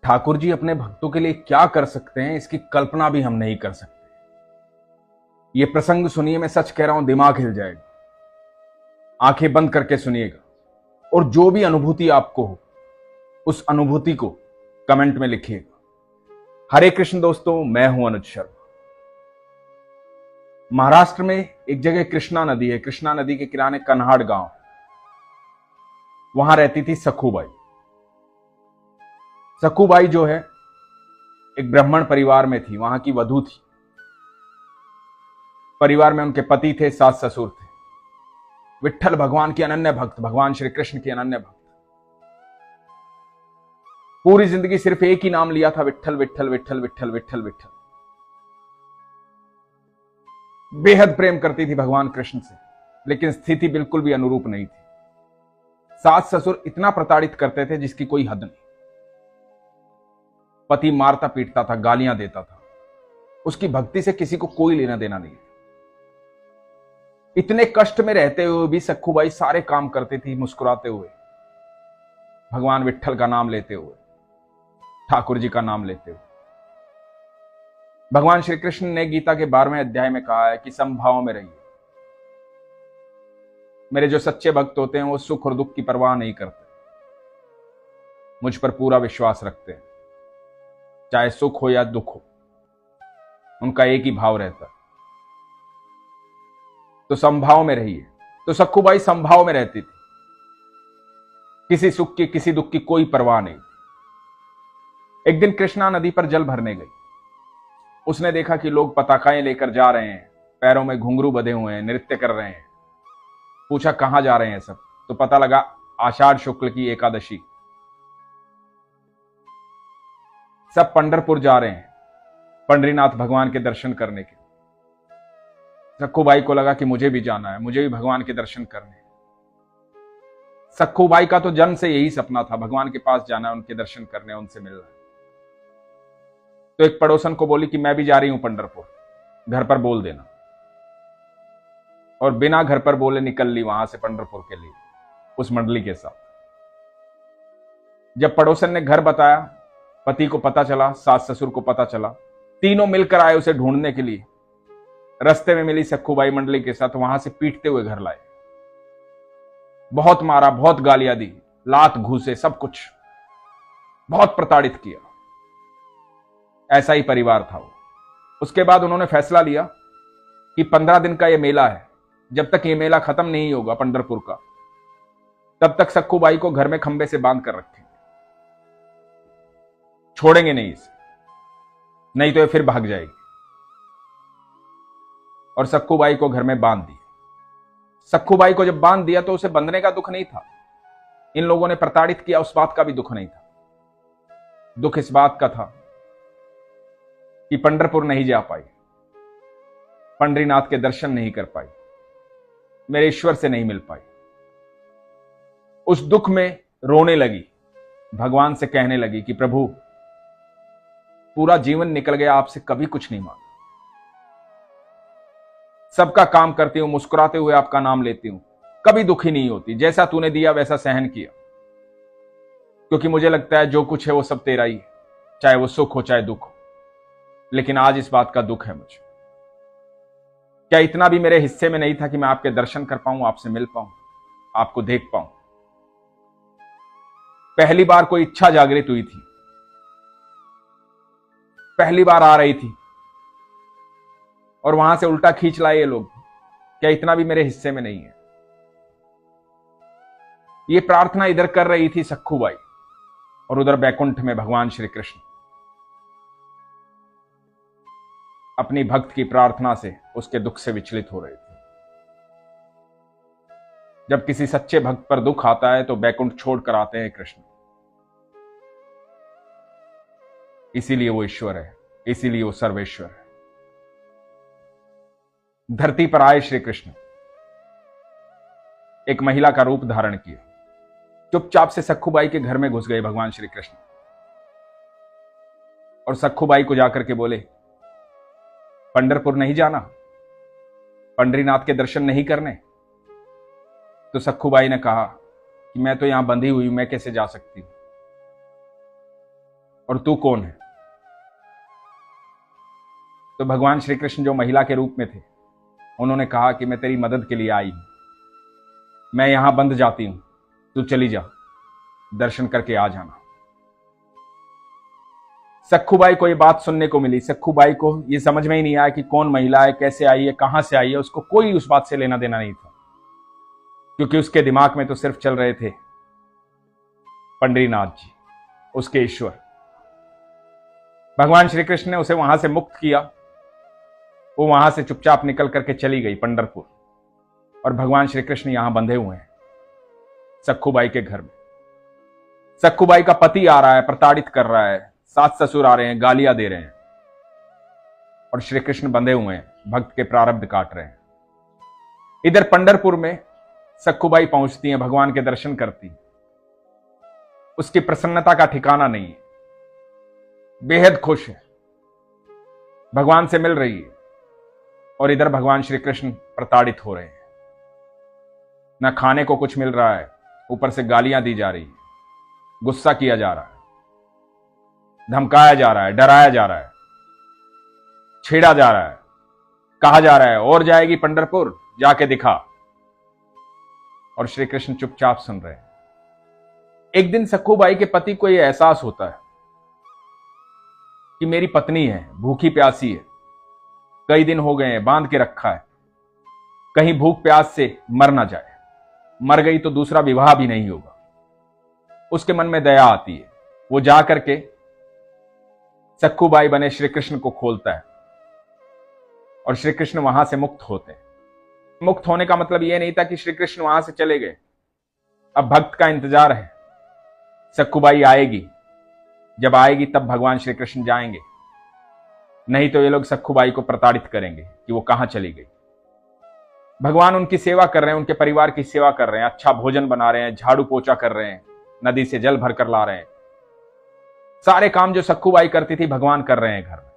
ठाकुर जी अपने भक्तों के लिए क्या कर सकते हैं, इसकी कल्पना भी हम नहीं कर सकते। ये प्रसंग सुनिए, मैं सच कह रहा हूं, दिमाग हिल जाएगा। आंखें बंद करके सुनिएगा और जो भी अनुभूति आपको हो उस अनुभूति को कमेंट में लिखिएगा। हरे कृष्ण दोस्तों, मैं हूं अनुज शर्मा। महाराष्ट्र में एक जगह कृष्णा नदी है। कृष्णा नदी के किनारे कन्हाड़ गांव, वहां रहती थी सखूबाई। सखूबाई जो है एक ब्राह्मण परिवार में थी, वहां की वधू थी। परिवार में उनके पति थे, सास ससुर थे। विट्ठल भगवान की अनन्य भक्त, भगवान श्री कृष्ण की अनन्य भक्त। पूरी जिंदगी सिर्फ एक ही नाम लिया था, विट्ठल विट्ठल विट्ठल विट्ठल विट्ठल विट्ठल। बेहद प्रेम करती थी भगवान कृष्ण से, लेकिन स्थिति बिल्कुल भी अनुरूप नहीं थी। सास ससुर इतना प्रताड़ित करते थे जिसकी कोई हद नहीं। पति मारता पीटता था, गालियां देता था। उसकी भक्ति से किसी को कोई लेना देना नहीं। इतने कष्ट में रहते हुए भी सखूबाई सारे काम करती थी मुस्कुराते हुए, भगवान विट्ठल का नाम लेते हुए, ठाकुर जी का नाम लेते हुए। भगवान श्री कृष्ण ने गीता के 12वें अध्याय में कहा है कि समभाव में रहिए। मेरे जो सच्चे भक्त होते हैं वो सुख और दुख की परवाह नहीं करते, मुझ पर पूरा विश्वास रखते हैं। चाहे सुख हो या दुख हो, उनका एक ही भाव रहता है। तो समभाव में रहिए। तो सखूबाई समभाव में रहती थी, किसी सुख की किसी दुख की कोई परवाह नहीं। एक दिन कृष्णा नदी पर जल भरने गई। उसने देखा कि लोग पताकाएं लेकर जा रहे हैं, पैरों में घुंघरू बंधे हुए हैं, नृत्य कर रहे हैं। पूछा कहां जा रहे हैं सब, तो पता लगा आषाढ़ शुक्ल की एकादशी। सब पंढरपुर जा रहे हैं पंढरीनाथ भगवान के दर्शन करने के। सखूबाई को लगा कि मुझे भी जाना है, मुझे भी भगवान के दर्शन करने हैं। सखूबाई का तो जन्म से यही सपना था, भगवान के पास जाना है, उनके दर्शन करने, उनसे मिलना है। तो एक पड़ोसन को बोली कि मैं भी जा रही हूं पंढरपुर, घर पर बोल देना। और बिना घर पर बोले निकल ली वहां से पंढरपुर के लिए उस मंडली के साथ। जब पड़ोसन ने घर बताया, पति को पता चला, सास ससुर को पता चला, तीनों मिलकर आए उसे ढूंढने के लिए। रास्ते में मिली सखूबाई मंडली के साथ, वहां से पीटते हुए घर लाए। बहुत मारा, बहुत गालियां दी, लात घूसे, सब कुछ, बहुत प्रताड़ित किया। ऐसा ही परिवार था वो। उसके बाद उन्होंने फैसला लिया कि 15 दिन का ये मेला है, जब तक ये मेला खत्म नहीं होगा पंढरपुर का, तब तक सखूबाई को घर में खंबे से बांध कर रखेंगे, छोड़ेंगे नहीं इसे, नहीं तो ये फिर भाग जाएगी। और सखूबाई को घर में बांध दिया। सखूबाई को जब बांध दिया तो उसे बंधने का दुख नहीं था, इन लोगों ने प्रताड़ित किया उस बात का भी दुख नहीं था। दुख इस बात का था कि पंढरपुर नहीं जा पाई, पंढरीनाथ के दर्शन नहीं कर पाई, मेरे ईश्वर से नहीं मिल पाई। उस दुख में रोने लगी, भगवान से कहने लगी कि प्रभु, पूरा जीवन निकल गया, आपसे कभी कुछ नहीं मांगा। सबका काम करती हूं, मुस्कुराते हुए आपका नाम लेती हूं, कभी दुखी नहीं होती। जैसा तूने दिया वैसा सहन किया, क्योंकि मुझे लगता है जो कुछ है वो सब तेरा ही है, चाहे वो सुख हो चाहे दुख हो। लेकिन आज इस बात का दुख है मुझे। क्या इतना भी मेरे हिस्से में नहीं था कि मैं आपके दर्शन कर पाऊं, आपसे मिल पाऊं, आपको देख पाऊं। पहली बार कोई इच्छा जागृत हुई थी, पहली बार आ रही थी, और वहां से उल्टा खींच लाए ये लोग। क्या इतना भी मेरे हिस्से में नहीं है? ये प्रार्थना इधर कर रही थी सखूबाई, और उधर बैकुंठ में भगवान श्री कृष्ण अपनी भक्त की प्रार्थना से उसके दुख से विचलित हो रहे थे। जब किसी सच्चे भक्त पर दुख आता है तो बैकुंठ छोड़कर आते हैं कृष्ण। इसीलिए वो ईश्वर है, इसीलिए वो सर्वेश्वर है। धरती पर आए श्री कृष्ण, एक महिला का रूप धारण किया, चुपचाप से सखूबाई के घर में घुस गए भगवान श्री कृष्ण, और सखूबाई को जाकर के बोले, पंढरपुर नहीं जाना, पंढरीनाथ के दर्शन नहीं करने? तो सखूबाई ने कहा कि मैं तो यहां बंधी हुई हूं, मैं कैसे जा सकती हूं? और तू कौन है? तो भगवान श्री कृष्ण जो महिला के रूप में थे, उन्होंने कहा कि मैं तेरी मदद के लिए आई हूं, मैं यहां बंद जाती हूं, तू चली जा, दर्शन करके आ जाना। सखूबाई को ये बात सुनने को मिली। सखूबाई को ये समझ में ही नहीं आया कि कौन महिला है, कैसे आई है, कहां से आई है। उसको कोई उस बात से लेना देना नहीं था, क्योंकि उसके दिमाग में तो सिर्फ चल रहे थे पंडरीनाथ जी, उसके ईश्वर। भगवान श्री कृष्ण ने उसे वहां से मुक्त किया। वो वहां से चुपचाप निकल करके चली गई पंढरपुर, और भगवान श्री कृष्ण यहां बंधे हुए हैं सखूबाई के घर में। सखूबाई का पति आ रहा है, प्रताड़ित कर रहा है, सास ससुर आ रहे हैं, गालियां दे रहे हैं, और श्री कृष्ण बंधे हुए हैं, भक्त के प्रारब्ध काट रहे हैं। इधर पंढरपुर में सखूबाई पहुंचती हैं, भगवान के दर्शन करती हैं। उसकी प्रसन्नता का ठिकाना नहीं है, बेहद खुश है, भगवान से मिल रही है, और इधर भगवान श्री कृष्ण प्रताड़ित हो रहे हैं। ना खाने को कुछ मिल रहा है, ऊपर से गालियां दी जा रही है, गुस्सा किया जा रहा है, धमकाया जा रहा है, डराया जा रहा है, छेड़ा जा रहा है, कहा जा रहा है और जाएगी पंढरपुर, जाके दिखा। और श्री कृष्ण चुपचाप सुन रहे हैं। एक दिन सखूबाई के पति को यह एहसास होता है कि मेरी पत्नी है, भूखी प्यासी है, कई दिन हो गए हैं, बांध के रखा है, कहीं भूख प्यास से मर ना जाए, मर गई तो दूसरा विवाह भी नहीं होगा। उसके मन में दया आती है, वो जा करके सखूबाई बने श्री कृष्ण को खोलता है, और श्री कृष्ण वहां से मुक्त होते हैं। मुक्त होने का मतलब यह नहीं था कि श्री कृष्ण वहां से चले गए। अब भक्त का इंतजार है, सखूबाई आएगी, जब आएगी तब भगवान श्री कृष्ण जाएंगे, नहीं तो ये लोग सखूबाई को प्रताड़ित करेंगे कि वो कहां चली गई। भगवान उनकी सेवा कर रहे हैं, उनके परिवार की सेवा कर रहे हैं, अच्छा भोजन बना रहे हैं, झाड़ू पोछा कर रहे हैं, नदी से जल भर कर ला रहे हैं। सारे काम जो सखूबाई करती थी भगवान कर रहे हैं घर में।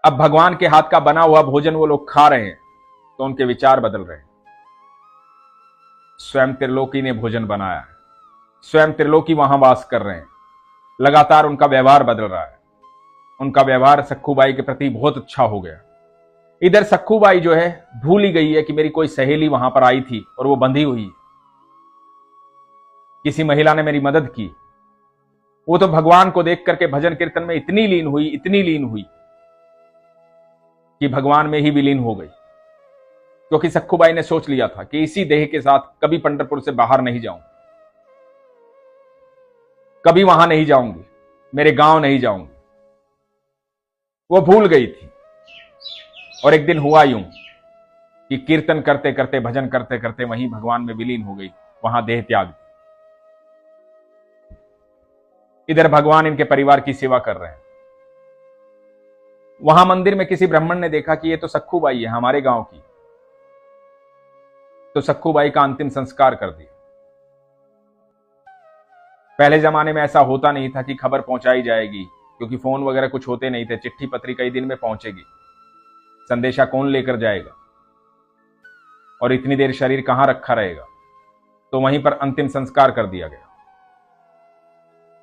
अब भगवान के हाथ का बना हुआ भोजन वो लोग खा रहे हैं, तो उनके विचार बदल रहे हैं। स्वयं त्रिलोकी ने भोजन बनाया है, स्वयं त्रिलोकी वहां वास कर रहे हैं, लगातार उनका व्यवहार बदल रहा है। उनका व्यवहार सखूबाई के प्रति बहुत अच्छा हो गया। इधर सखूबाई जो है भूल ही गई है कि मेरी कोई सहेली वहां पर आई थी और वो बंधी हुई है, किसी महिला ने मेरी मदद की। वो तो भगवान को देख करके भजन कीर्तन में इतनी लीन हुई कि भगवान में ही विलीन हो गई, क्योंकि सखूबाई ने सोच लिया था कि इसी देह के साथ कभी पंढरपुर से बाहर नहीं जाऊं, कभी वहां नहीं जाऊंगी, मेरे गांव नहीं जाऊंगी। वो भूल गई थी। और एक दिन हुआ यूं कि कीर्तन करते करते, भजन करते करते वहीं भगवान में विलीन हो गई, वहां देह त्याग दी। इधर भगवान इनके परिवार की सेवा कर रहे हैं। वहां मंदिर में किसी ब्राह्मण ने देखा कि ये तो सखूबाई है, हमारे गांव की, तो सखूबाई का अंतिम संस्कार कर दिया। पहले जमाने में ऐसा होता नहीं था कि खबर पहुंचाई जाएगी, क्योंकि फोन वगैरह कुछ होते नहीं थे, चिट्ठी पत्री कई दिन में पहुंचेगी, संदेशा कौन लेकर जाएगा, और इतनी देर शरीर कहां रखा रहेगा, तो वहीं पर अंतिम संस्कार कर दिया गया।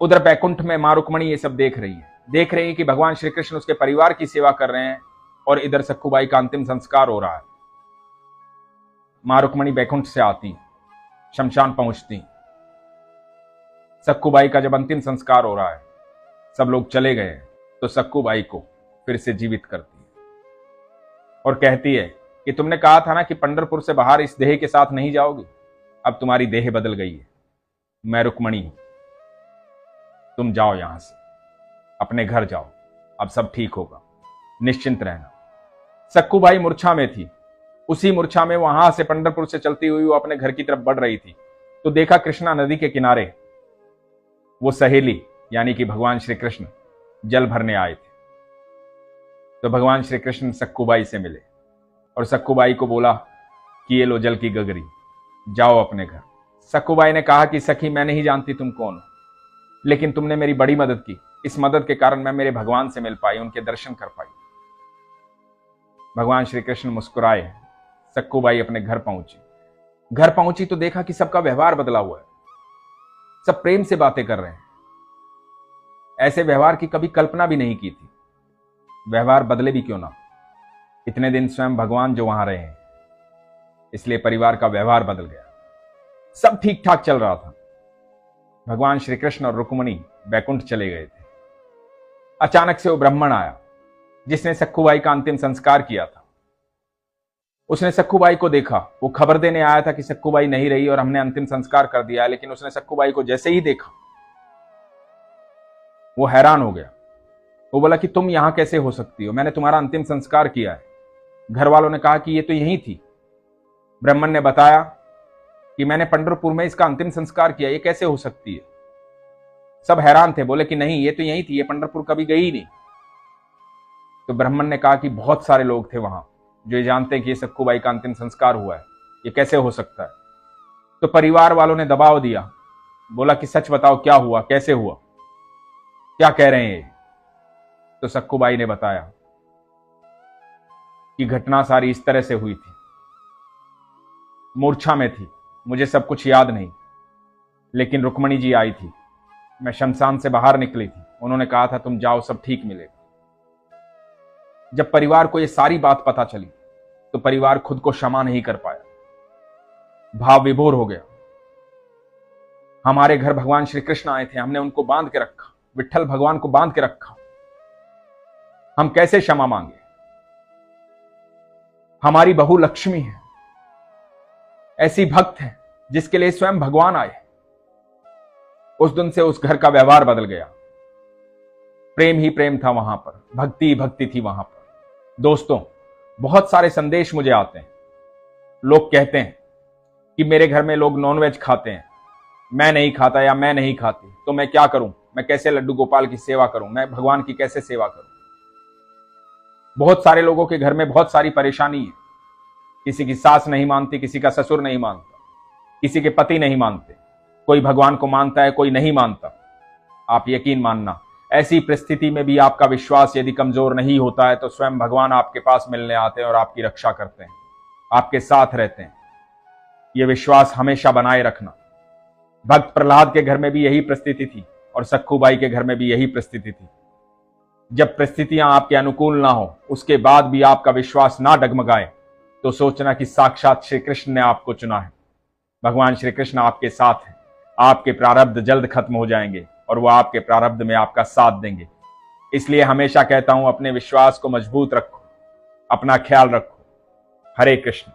उधर बैकुंठ में मां रुक्मणी ये सब देख रही है कि भगवान श्री कृष्ण उसके परिवार की सेवा कर रहे हैं, और इधर सखूबाई का अंतिम संस्कार हो रहा है। मां रुक्मणी बैकुंठ से आती, शमशान पहुंचती, सखूबाई का जब अंतिम संस्कार हो रहा है, सब लोग चले गए, तो सखूबाई को फिर से जीवित करती है और कहती है कि तुमने कहा था ना कि पंढरपुर से बाहर इस देह के साथ नहीं जाओगी, अब तुम्हारी देह बदल गई है, मैं रुक्मणी हूं, तुम जाओ यहां से, अपने घर जाओ, अब सब ठीक होगा, निश्चिंत रहना। सखूबाई मूर्छा में थी, उसी मूर्छा में वहां से पंढरपुर से चलती हुई वो अपने घर की तरफ बढ़ रही थी, तो देखा कृष्णा नदी के किनारे वो सहेली यानी कि भगवान श्री कृष्ण जल भरने आए थे। तो भगवान श्री कृष्ण सखूबाई से मिले और सखूबाई को बोला कि ये लो जल की गगरी, जाओ अपने घर। सखूबाई ने कहा कि सखी, मैं नहीं जानती तुम कौन हो, लेकिन तुमने मेरी बड़ी मदद की, इस मदद के कारण मैं मेरे भगवान से मिल पाई, उनके दर्शन कर पाई। भगवान श्री कृष्ण मुस्कुराए, सखूबाई अपने घर पहुंची तो देखा कि सबका व्यवहार बदला हुआ है, सब प्रेम से बातें कर रहे हैं, ऐसे व्यवहार की कभी कल्पना भी नहीं की थी। व्यवहार बदले भी क्यों ना, इतने दिन स्वयं भगवान जो वहां रहे हैं, इसलिए परिवार का व्यवहार बदल गया। सब ठीक ठाक चल रहा था। भगवान श्री कृष्ण और रुक्मिणी बैकुंठ चले गए थे। अचानक से वो ब्राह्मण आया जिसने सखुबाई का अंतिम संस्कार किया था। उसने सखुबाई को देखा। वो खबर देने आया था कि सखुबाई नहीं रही और हमने अंतिम संस्कार कर दिया, लेकिन उसने सखुबाई को जैसे ही देखा वो हैरान हो गया। वो बोला कि तुम यहां कैसे हो सकती हो, मैंने तुम्हारा अंतिम संस्कार किया है। घर वालों ने कहा कि ये तो यही थी। ब्राह्मण ने बताया कि मैंने पंढरपुर में इसका अंतिम संस्कार किया, ये कैसे हो सकती है। सब हैरान थे, बोले कि नहीं ये तो यही थी, ये पंढरपुर कभी गई ही नहीं। तो ब्राह्मण ने कहा कि बहुत सारे लोग थे वहां जो ये जानते हैं कि ये सखुबाई का अंतिम संस्कार हुआ है, ये कैसे हो सकता है। तो परिवार वालों ने दबाव दिया, बोला कि सच बताओ क्या हुआ, कैसे हुआ, क्या कह रहे हैं। तो सखुबाई ने बताया कि घटना सारी इस तरह से हुई थी। मूर्छा में थी, मुझे सब कुछ याद नहीं, लेकिन रुक्मिणी जी आई थी। मैं शमशान से बाहर निकली थी, उन्होंने कहा था तुम जाओ सब ठीक मिलेगा। जब परिवार को यह सारी बात पता चली तो परिवार खुद को क्षमा नहीं कर पाया, भाव विभोर हो गया। हमारे घर भगवान श्री कृष्ण आए थे, हमने उनको बांध के रखा, विट्ठल भगवान को बांध के रखा, हम कैसे क्षमा मांगे। हमारी बहू लक्ष्मी है, ऐसी भक्त है जिसके लिए स्वयं भगवान आए। उस दिन से उस घर का व्यवहार बदल गया। प्रेम ही प्रेम था वहां पर, भक्ति ही भक्ति थी वहां पर। दोस्तों, बहुत सारे संदेश मुझे आते हैं। लोग कहते हैं कि मेरे घर में लोग नॉनवेज खाते हैं, मैं नहीं खाता या मैं नहीं खाती, तो मैं क्या करूं, मैं कैसे लड्डू गोपाल की सेवा करूं, मैं भगवान की कैसे सेवा करूं। बहुत सारे लोगों के घर में बहुत सारी परेशानी है। किसी की सास नहीं मानती, किसी का ससुर नहीं मानता, किसी के पति नहीं मानते, कोई भगवान को मानता है, कोई नहीं मानता। आप यकीन मानना, ऐसी परिस्थिति में भी आपका विश्वास यदि कमजोर नहीं होता है तो स्वयं भगवान आपके पास मिलने आते हैं और आपकी रक्षा करते हैं, आपके साथ रहते हैं। यह विश्वास हमेशा बनाए रखना। भक्त प्रहलाद के घर में भी यही परिस्थिति थी और सखुबाई के घर में भी यही परिस्थिति थी। जब परिस्थितियां आपके अनुकूल ना हो, उसके बाद भी आपका विश्वास ना डगमगाए, तो सोचना कि साक्षात श्री कृष्ण ने आपको चुना है। भगवान श्री कृष्ण आपके साथ हैं। आपके प्रारब्ध जल्द खत्म हो जाएंगे और वो आपके प्रारब्ध में आपका साथ देंगे। इसलिए हमेशा कहता हूं, अपने विश्वास को मजबूत रखो, अपना ख्याल रखो। हरे कृष्ण।